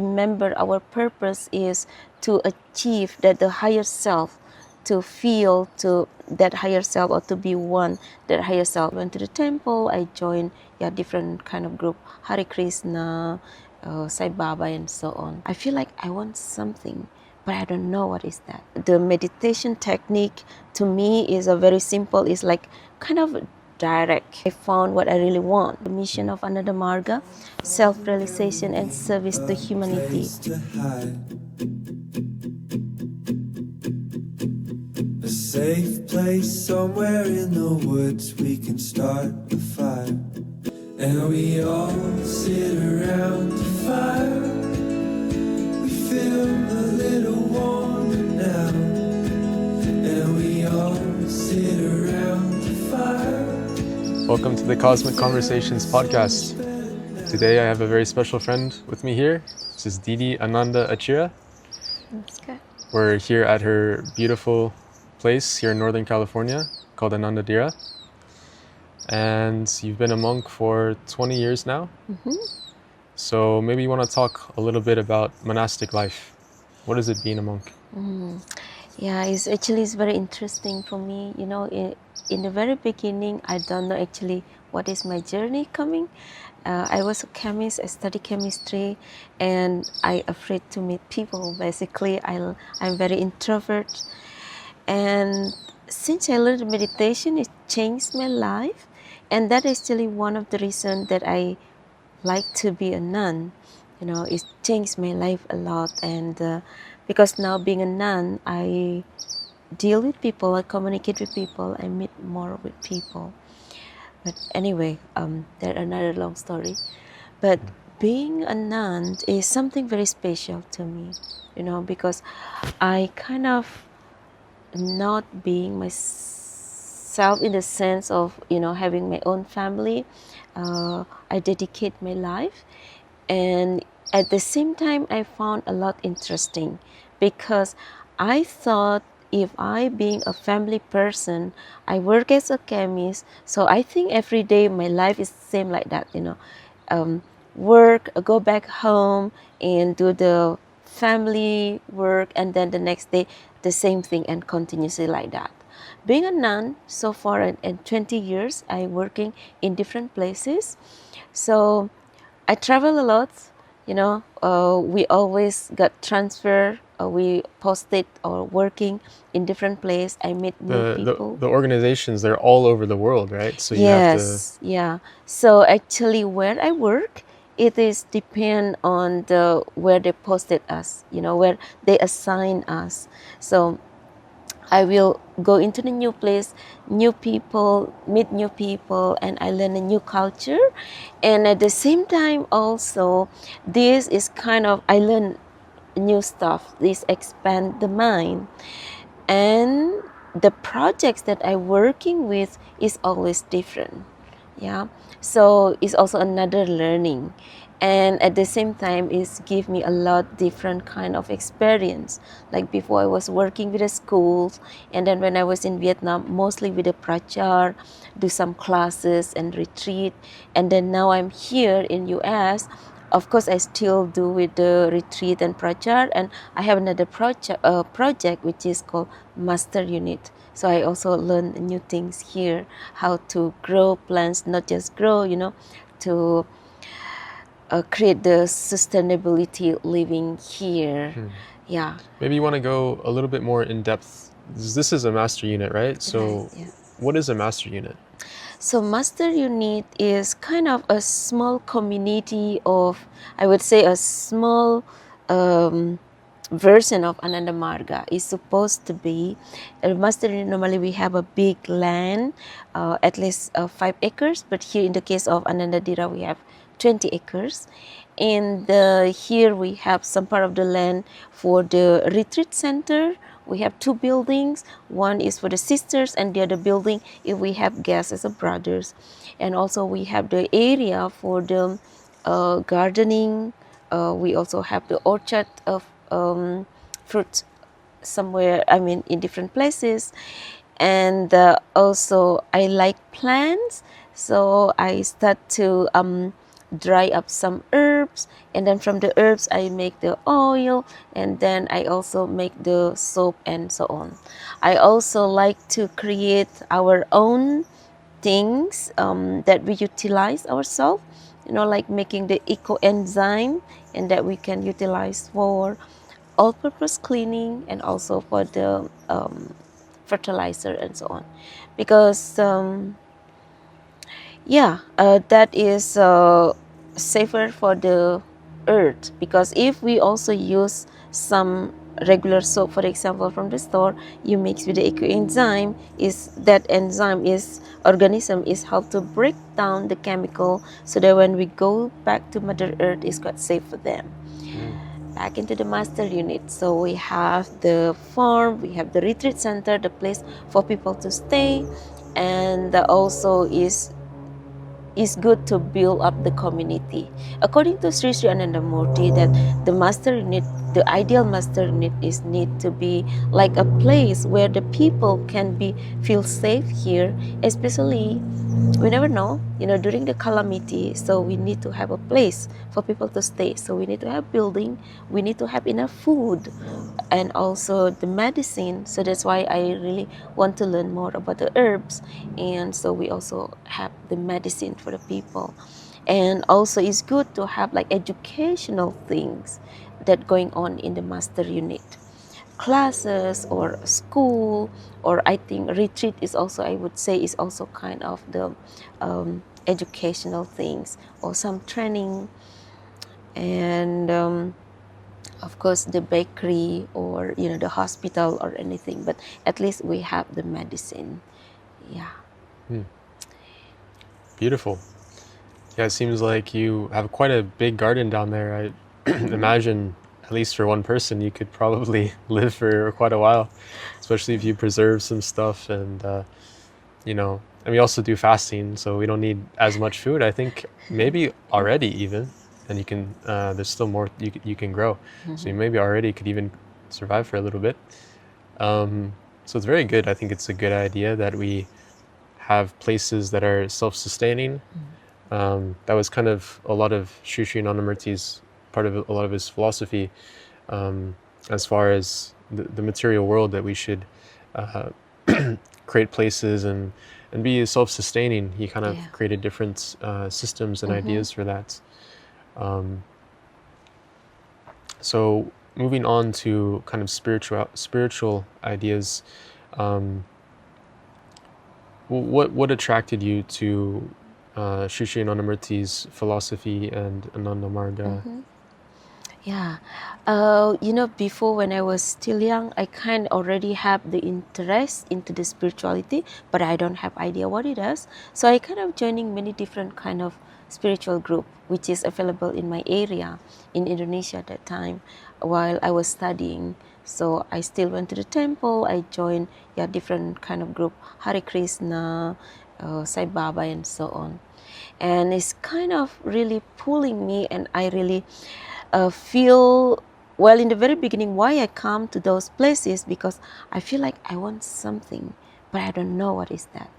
Remember, our purpose is to achieve that the higher self, to feel to that higher self or to be one that higher self. Went to the temple, I joined different kind of group, Hare Krishna, Sai Baba, and so on. I feel like I want something, but I don't know what is that. The meditation technique to me is a very simple, it's like kind of direct. I found what I really want. The mission of Ananda Marga, self-realization and service to humanity. A safe place somewhere in the woods, we can start a fire. And we all sit around the fire. We feel a little warmer now. And we all sit around the fire. Welcome to the Cosmic Conversations podcast. Today I have a very special friend with me here. This is Didi Ananda Acharya. We're here at her beautiful place here in Northern California called Ananda Dira. And you've been a monk for 20 years now. Mm-hmm. So maybe you want to talk a little bit about monastic life. What is it being a monk? Yeah, it's very interesting for me. You know, in the very beginning, I don't know actually what is my journey coming. I was a chemist, I studied chemistry, and I afraid to meet people. Basically, I'm very introvert. And since I learned meditation, it changed my life. And that is actually one of the reasons that I like to be a nun. You know, it changed my life a lot. And because now being a nun, I deal with people, I communicate with people, I meet more with people. But anyway, that's another long story. But being a nun is something very special to me, you know, because I kind of not being myself in the sense of, you know, having my own family. I dedicate my life, and at the same time I found a lot interesting because I thought if I being a family person, I work as a chemist, so I think every day my life is same like that, you know, work, go back home and do the family work, and then the next day the same thing, and continuously like that. Being a nun so far in 20 years, I working in different places, so I travel a lot. You know, we always got transfer. We posted or working in different places. I meet new people. The organizations, they're all over the world, right? So you Yes, yeah. So actually, where I work, it is depend on the where they posted us. You know, where they assign us. So I will go into the new place, new people, meet new people, and I learn a new culture. And at the same time also, this is kind of, I learn new stuff. This expand the mind. And the projects that I'm working with is always different. Yeah. So it's also another learning. And at the same time, it's give me a lot different kind of experience. Like before I was working with the schools, and then when I was in Vietnam, mostly with the prachar, do some classes and retreat. And then now I'm here in US. Of course, I still do with the retreat and prachar, and I have another project which is called Master Unit. So I also learn new things here, how to grow plants, not just grow, you know, to create the sustainability living here. Yeah. Maybe you want to go a little bit more in depth. This is a master unit, right? So Right, yeah. What is a master unit? So Master Unit is kind of a small community of, I would say, a small version of Ananda Marga. Is supposed to be a Master Unit. Normally we have a big land, at least 5 acres, but here in the case of Ananda Dira we have 20 acres. And here we have some part of the land for the retreat center. We have 2 buildings. One is for the sisters, and the other building if we have guests as a brothers. And also we have the area for the gardening. We also have the orchard of fruit somewhere, I mean, in different places. And also I like plants, so I start to dry up some herb herbs, and then from the herbs I make the oil, and then I also make the soap and so on. I also like to create our own things that we utilize ourselves, like making the eco enzyme, and that we can utilize for all-purpose cleaning and also for the fertilizer and so on, because that is safer for the earth, because if we also use some regular soap, for example, from the store, you mix with the eco enzyme, is that enzyme is organism is help to break down the chemical, so that when we go back to Mother Earth, it's quite safe for them. Back into the master unit. So we have the farm, we have the retreat center, the place for people to stay, and also is good to build up the community. According to Sri Sri Ananda Murti, that the master unit, the ideal master unit is need to be like a place where the people can feel safe here, especially we never know, during the calamity. So we need to have a place for people to stay. So we need to have building, we need to have enough food, and also the medicine. So that's why I really want to learn more about the herbs. And so we also have the medicine for the people. And also it's good to have like educational things that going on in the master unit. Classes or school, or I think retreat is also, I would say, is also kind of the educational things, or some training, and of course the bakery, or the hospital or anything, but at least we have the medicine. Beautiful. Yeah, it seems like you have quite a big garden down there. I imagine, at least for one person, you could probably live for quite a while, especially if you preserve some stuff. And and we also do fasting, so we don't need as much food. I think maybe already even, and you can there's still more you can grow. So you maybe already could even survive for a little bit. So it's very good. I think it's a good idea that we have places that are self-sustaining. That was kind of a lot of Sri Sri Anandamurti's part of a lot of his philosophy, as far as the material world, that we should create places and be self-sustaining. He kind of created different systems and ideas for that. So moving on to kind of spiritual ideas, what attracted you to Sri Sri Anandamurti's philosophy and Ananda Marga? Before, when I was still young, I kind of already have the interest into the spirituality, but I don't have idea what it is. So I kind of joining many different kind of spiritual group, which is available in my area in Indonesia at that time while I was studying. So I still went to the temple. I joined different kind of group, Hare Krishna, Sai Baba, and so on. And it's kind of really pulling me, and I really feel, well, in the very beginning, why I come to those places, because I feel like I want something, but I don't know what is that.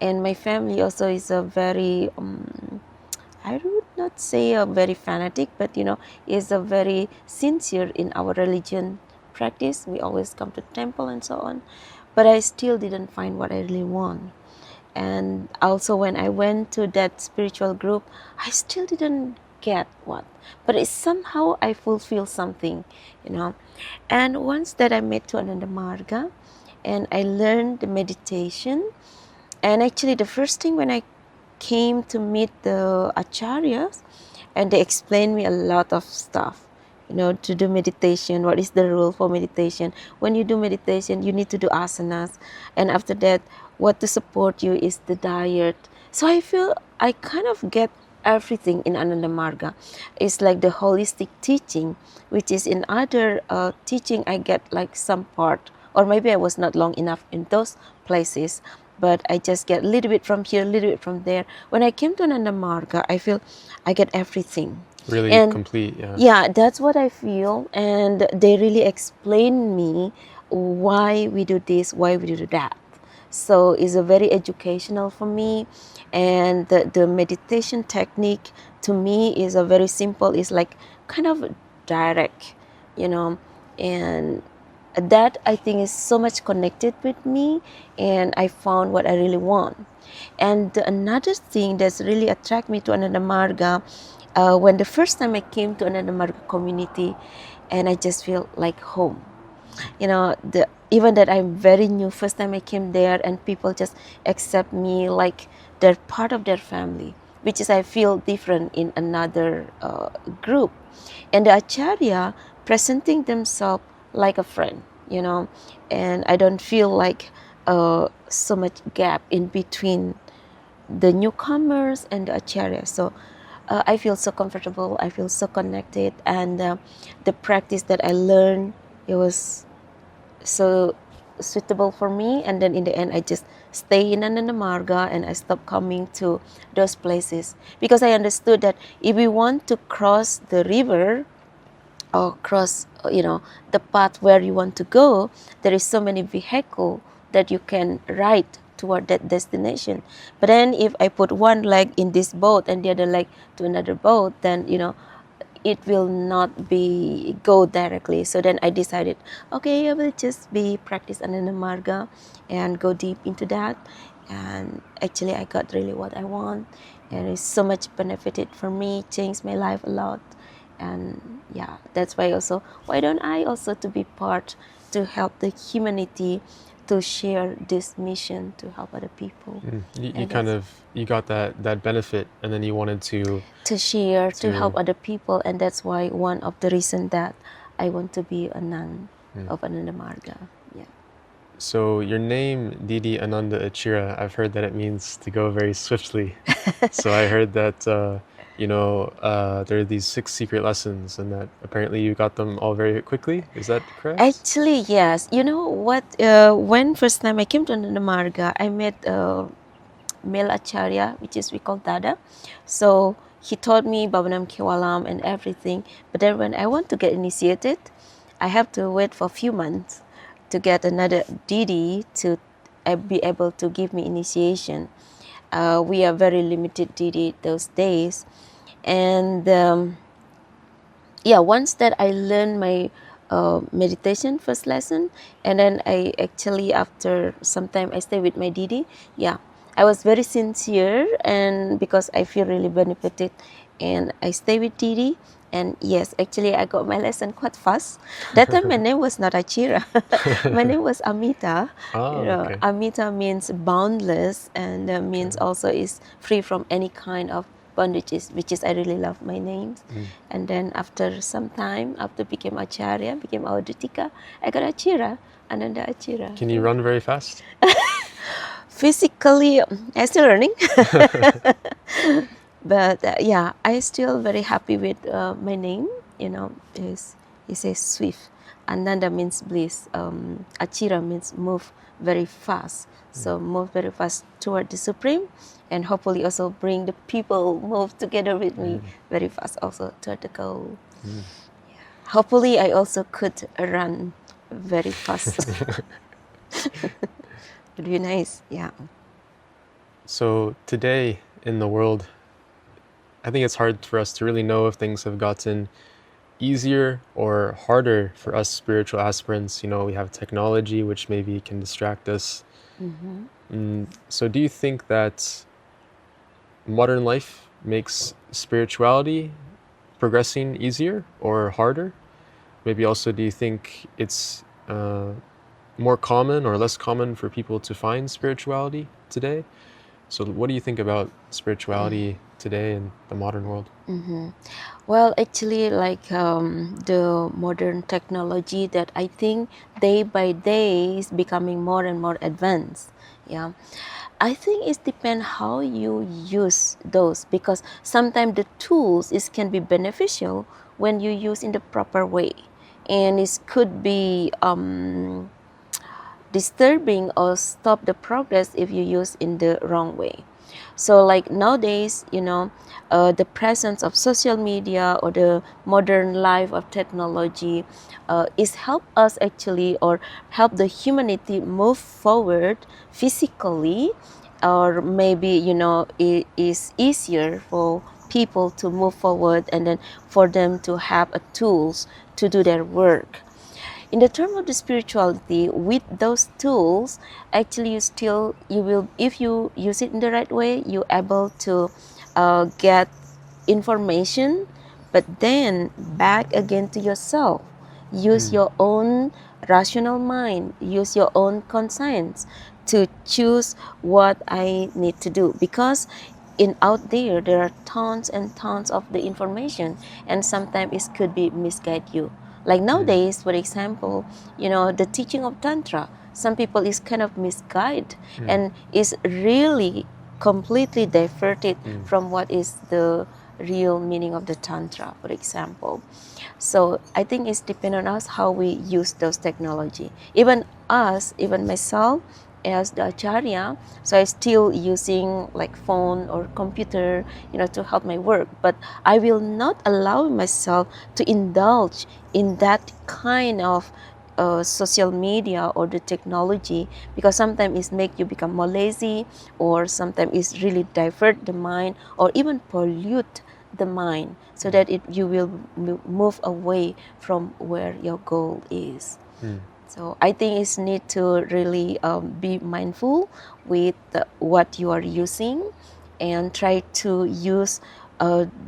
And my family also is a very, I would not say a very fanatic, but is a very sincere in our religion practice. We always come to temple and so on, but I still didn't find what I really want. And also when I went to that spiritual group, I still didn't get what, but it's somehow I fulfill something, And once that I met to Ananda Marga, and I learned the meditation, and actually the first thing when I came to meet the Acharyas, and they explained me a lot of stuff, to do meditation. What is the rule for meditation? When you do meditation, you need to do asanas, and after that, what to support you is the diet. So I feel I kind of get everything in Ananda Marga. It's like the holistic teaching, which is in other teaching I get like some part, or maybe I was not long enough in those places, but I just get a little bit from here, a little bit from there. When I came to Ananda Marga, I feel I get everything. Really complete, Yeah, that's what I feel. And they really explain me why we do this, why we do that. So it's a very educational for me. And the meditation technique to me is a very simple, it's like kind of direct, you know, and that I think is so much connected with me, and I found what I really want. And another thing that's really attract me to Ananda Marga, when the first time I came to Ananda Marga community, and I just feel like home. You know, even that I'm very new, first time I came there, and people just accept me like they're part of their family, which is I feel different in another group. And the Acharya presenting themselves like a friend, you know, and I don't feel like so much gap in between the newcomers and the Acharya. So I feel so comfortable, I feel so connected, and the practice that I learned, it was so suitable for me. And then in the end, I just stay in Ananda Marga, and I stopped coming to those places, because I understood that if we want to cross the river or cross, you know, the path where you want to go, there is so many vehicle that you can ride toward that destination. But then if I put one leg in this boat and the other leg to another boat, then, you know, it will not be go directly. So then I decided, okay, I will just be practice Ananda Marga and go deep into that. And actually I got really what I want, and it's so much benefited for me, changed my life a lot. And yeah, that's why also, why don't I also to be part to help the humanity, to share this mission to help other people. You kind of, you got that benefit, and then you wanted to share, to help other people. And that's why one of the reasons that I want to be a nun of Ananda Marga. Yeah. So your name, Didi Ananda Acharya, I've heard that it means to go very swiftly. So I heard that there are these 6 secret lessons, and that apparently you got them all very quickly. Is that correct? Actually, yes. You know what? When first time I came to Ananda Marga, I met male Acharya, which is we call Dada. So he taught me Bhavanam Kewalam and everything. But then when I want to get initiated, I have to wait for a few months to get another Didi to be able to give me initiation. We are very limited Didi those days. And yeah, once that I learned my meditation first lesson, and then I actually, after some time, I stay with my Didi. Yeah, I was very sincere, and because I feel really benefited, and I stay with Didi. And yes, actually I got my lesson quite fast. That time my name was not Acira. My name was Amita. Oh, okay. Amita means boundless, and means also is free from any kind of bondages, which is I really love my names. And then after some time, after became Acharya, became Avadhutika, I got Acira, Ananda Acira. Can you run very fast? Physically, I'm still learning. But yeah, I still very happy with my name. You know, is a swift. Ananda means bliss. Acira means move very fast. So move very fast toward the Supreme, and hopefully also bring the people move together with me very fast also toward the goal. Yeah. Hopefully I also could run very fast. Would be nice, yeah. So today in the world, I think it's hard for us to really know if things have gotten easier or harder for us spiritual aspirants. You know, we have technology, which maybe can distract us. So do you think that modern life makes spirituality progressing easier or harder? Maybe also, do you think it's more common or less common for people to find spirituality today? So what do you think about spirituality today in the modern world? Well, actually, like the modern technology that I think day by day is becoming more and more advanced. Yeah, I think it depends how you use those, because sometimes the tools can be beneficial when you use in the proper way, and it could be disturbing or stop the progress if you use in the wrong way. So like nowadays, the presence of social media or the modern life of technology is help us actually, or help the humanity move forward physically, or maybe it is easier for people to move forward, and then for them to have tools to do their work. In the term of the spirituality, with those tools, actually you will, if you use it in the right way, you're able to get information, but then back again to yourself. Use your own rational mind, use your own conscience to choose what I need to do, because in out there are tons and tons of the information, and sometimes it could be misguide you. Like nowadays, for example, the teaching of tantra, some people is kind of misguided and is really completely diverted from what is the real meaning of the tantra, for example. So I think it's depend on us how we use those technology. Even us, even myself, as the acharya, so I still using like phone or computer, to help my work. But I will not allow myself to indulge in that kind of social media or the technology, because sometimes it make you become more lazy, or sometimes it's really divert the mind, or even pollute the mind, so that you will move away from where your goal is. So I think it's need to really be mindful with what you are using, and try to use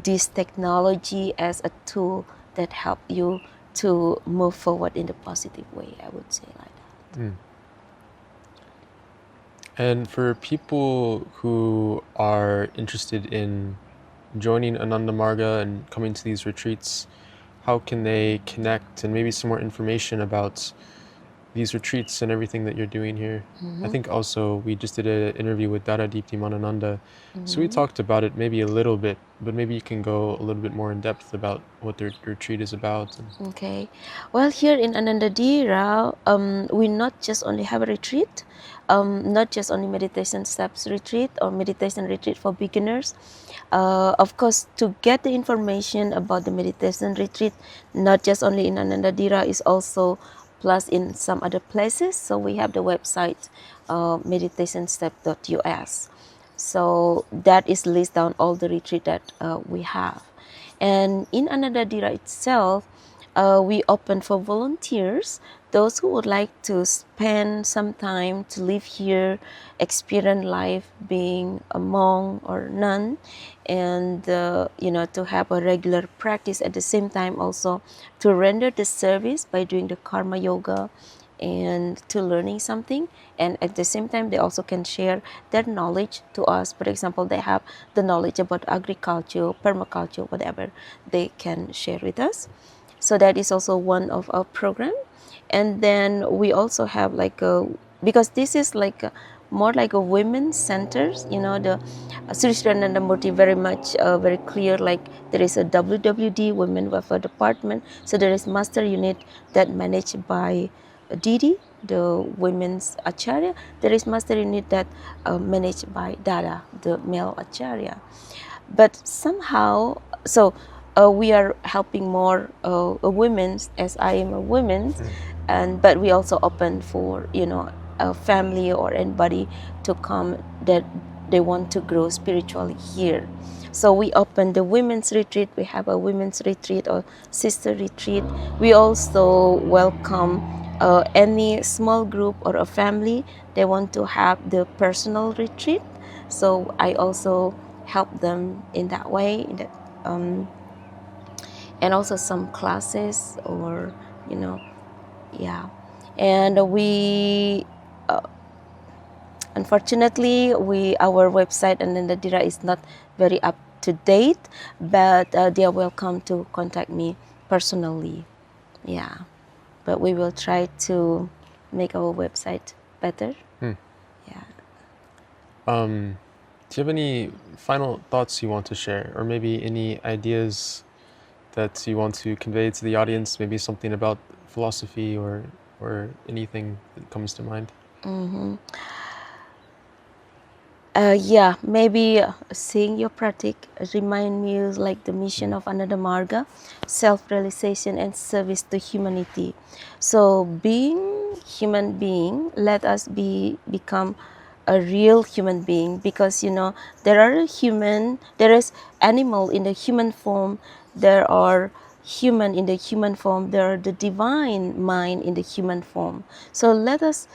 this technology as a tool that help you to move forward in a positive way, I would say like that. And for people who are interested in joining Ananda Marga and coming to these retreats, how can they connect, and maybe some more information about these retreats and everything that you're doing here? I think also we just did an interview with Didi Ananda, so we talked about it maybe a little bit, but maybe you can go a little bit more in depth about what their retreat is about. Okay, well, here in Ananda Dira, we not just only have a retreat, not just only meditation steps retreat or meditation retreat for beginners. Of course, to get the information about the meditation retreat, not just only in Ananda Dira, is also plus in some other places. So we have the website meditationstep.us. So that is list down all the retreat that we have. And in Ananda Dira itself, we open for volunteers, those who would like to spend some time to live here, experience life being a monk or nun, and to have a regular practice at the same time, also to render the service by doing the karma yoga and to learning something, and at the same time they also can share their knowledge to us. For example, they have the knowledge about agriculture, permaculture, whatever, they can share with us. So that is also one of our program. And then we also have like because this is like more like a women's centers, the Sri Srinanda Murti very much very clear, like there is a WWD, Women Welfare Department, so there is master unit that managed by Didi, the women's acharya. There is master unit that managed by Dada, the male acharya. But somehow, so we are helping more women, as I am a woman, but we also open for a family or anybody to come that they want to grow spiritually here. So we open the women's retreat. We have a women's retreat or sister retreat. We also welcome any small group or a family, they want to have the personal retreat. So I also help them in that way, and also some classes, or yeah. And we unfortunately, our website and then the Dira is not very up to date, but they are welcome to contact me personally. Yeah, but we will try to make our website better. Yeah. Do you have any final thoughts you want to share, or maybe any ideas that you want to convey to the audience? Maybe something about philosophy or anything that comes to mind? Yeah, maybe seeing your pratik remind me like the mission of another marga, self-realization and service to humanity. So being human being, let us become a real human being, because there is animal in the human form, there are human in the human form, there are the divine mind in the human form. So let us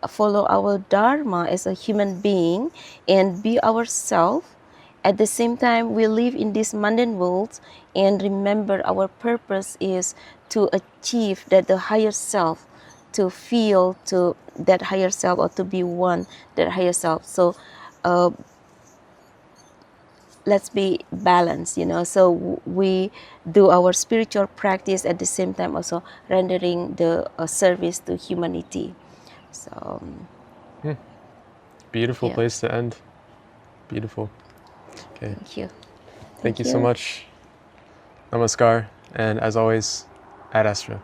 follow our dharma as a human being and be ourselves. At the same time, we live in this mundane world and remember our purpose is to achieve that the higher self, to feel to that higher self, or to be one that higher self. So let's be balanced, so we do our spiritual practice at the same time also rendering the service to humanity. So Beautiful yeah. place to end. Beautiful. Okay. Thank you. Thank you so much. Namaskar. And as always, Ad Astra.